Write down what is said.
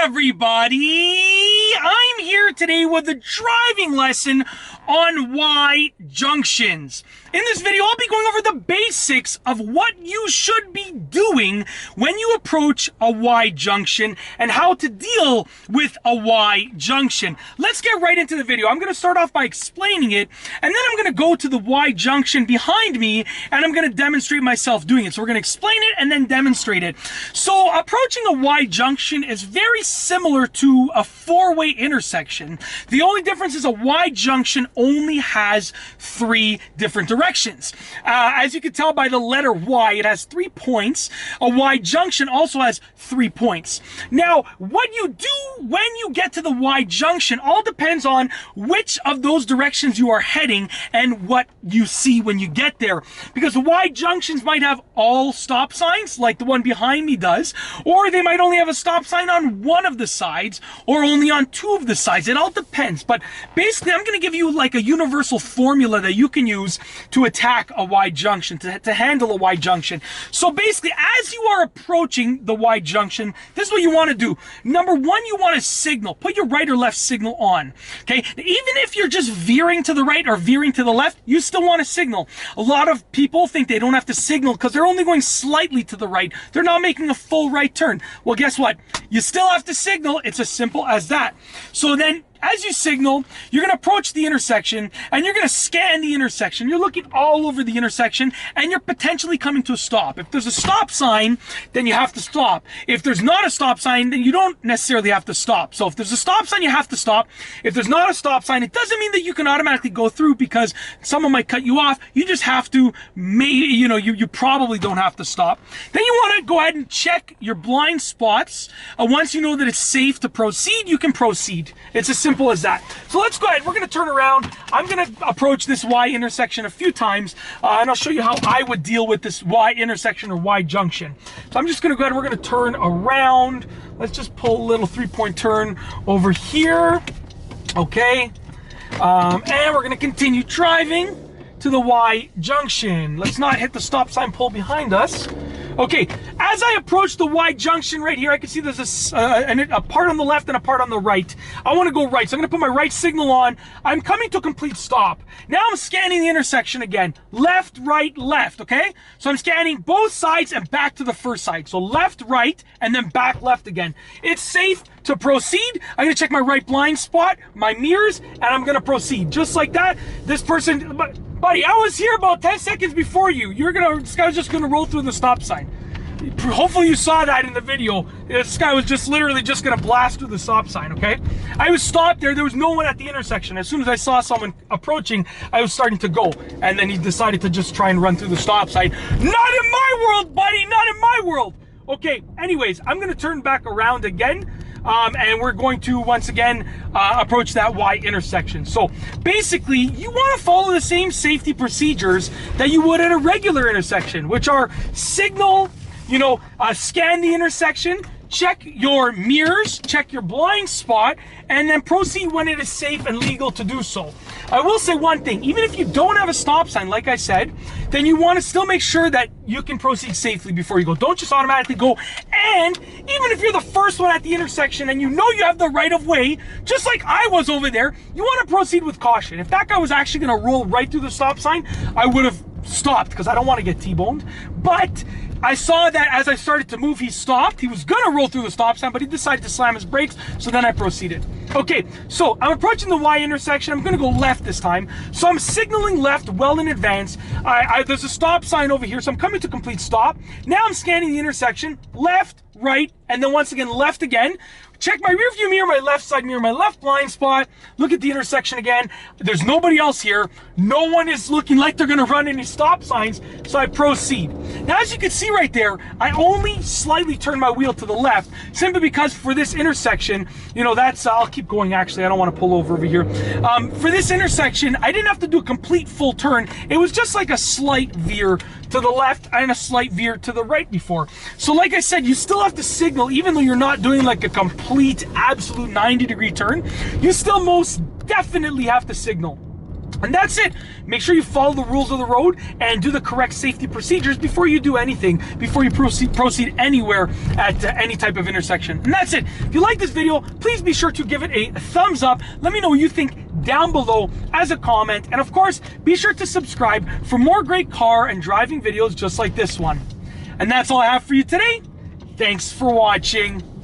everybody! I'm here today with a driving lesson on Y junctions. In this video, I'll be going over the basics of what you should be doing when you approach a Y junction and how to deal with a Y junction. Let's get right into the video. I'm going to start off by explaining it, and then I'm going to go to the Y junction behind me, and I'm going to demonstrate myself doing it. So we're going to explain it and then demonstrate it. So approaching a Y junction is very similar to a four-way intersection. The only difference is a Y junction only has three different directions. As you can tell by the letter Y, it has 3 points. A Y junction also has 3 points. Now, what you do when you get to the Y junction all depends on which of those directions you are heading and what you see when you get there. Because the Y junctions might have all stop signs, like the one behind me does, or they might only have a stop sign on one of the sides, or only on 2 of the sides. It all depends. But basically, I'm going to give you like a universal formula that you can use to attack a Y junction, to handle a Y junction. So basically, as you are approaching the Y junction, this is what you want to do. Number one, you want to signal. Put your right or left signal on. Okay? Even if you're just veering to the right or veering to the left, you still want to signal. A lot of people think they don't have to signal because they're only going slightly to the right. They're not making a full right turn. Well, guess what? You still have to signal. It's as simple as that. So then, as you signal, you're going to approach the intersection and you're going to scan the intersection. You're looking all over the intersection and you're potentially coming to a stop. If there's a stop sign, then you have to stop. If there's not a stop sign, then you don't necessarily have to stop. So if there's a stop sign, you have to stop. If there's not a stop sign, it doesn't mean that you can automatically go through because someone might cut you off. You just have to, you probably don't have to stop. Then you want to go ahead and check your blind spots. Once you know that it's safe to proceed, you can proceed. It's as simple as that. So let's go ahead. We're going to turn around. I'm going to approach this Y intersection a few times, and I'll show you how I would deal with this Y intersection or Y junction. So I'm just going to go ahead. We're going to turn around. Let's just pull a little 3-point turn over here. Okay. And we're going to continue driving to the Y junction. Let's not hit the stop sign pole behind us. Okay, as I approach the Y junction right here, I can see there's a part on the left and a part on the right. I want to go right, so I'm going to put my right signal on. I'm coming to a complete stop. Now I'm scanning the intersection again. Left, right, left, okay? So I'm scanning both sides and back to the first side. So left, right, and then back left again. It's safe to proceed. I'm going to check my right blind spot, my mirrors, and I'm going to proceed. Just like that, this person... Buddy, I was here about 10 seconds before you. This guy was just gonna roll through the stop sign. Hopefully you saw that in the video. This guy was just literally just gonna blast through the stop sign, okay? I was stopped there. There was no one at the intersection. As soon as I saw someone approaching, I was starting to go. And then he decided to just try and run through the stop sign. Not in my world, buddy, not in my world. Okay, anyways, I'm gonna turn back around again. And we're going to, once again, approach that Y intersection. So basically, you want to follow the same safety procedures that you would at a regular intersection, which are signal, scan the intersection, check your mirrors, check your blind spot, and then proceed when it is safe and legal to do so. I will say one thing, even if you don't have a stop sign, like I said, then you want to still make sure that you can proceed safely before you go. Don't just automatically go. And even if you're the first one at the intersection and you know you have the right of way, just like I was over there, you want to proceed with caution. If that guy was actually going to roll right through the stop sign, I would have stopped because I don't want to get T-boned. But I saw that as I started to move, he stopped. He was gonna roll through the stop sign, but he decided to slam his brakes, so then I proceeded. Okay, so I'm approaching the Y intersection. I'm gonna go left this time. So I'm signaling left well in advance. There's a stop sign over here, so I'm coming to complete stop. Now I'm scanning the intersection, left, right, and then once again, left again. Check my rear view mirror, my left side mirror, my left blind spot. Look at the intersection again. There's nobody else here. No one is looking like they're gonna run any stop signs, so I proceed. Now, as you can see right there, I only slightly turn my wheel to the left, simply because for this intersection, I'll keep going actually, I don't wanna pull over here. For this intersection, I didn't have to do a complete full turn. It was just like a slight veer to the left and a slight veer to the right before. So like I said, you still have to signal, even though you're not doing like a complete, absolute 90-degree turn, you still most definitely have to signal. And that's it. Make sure you follow the rules of the road and do the correct safety procedures before you do anything, before you proceed anywhere at any type of intersection. And that's it. If you like this video, please be sure to give it a thumbs up. Let me know what you think down below as a comment. And of course, be sure to subscribe for more great car and driving videos just like this one. And that's all I have for you today. Thanks for watching.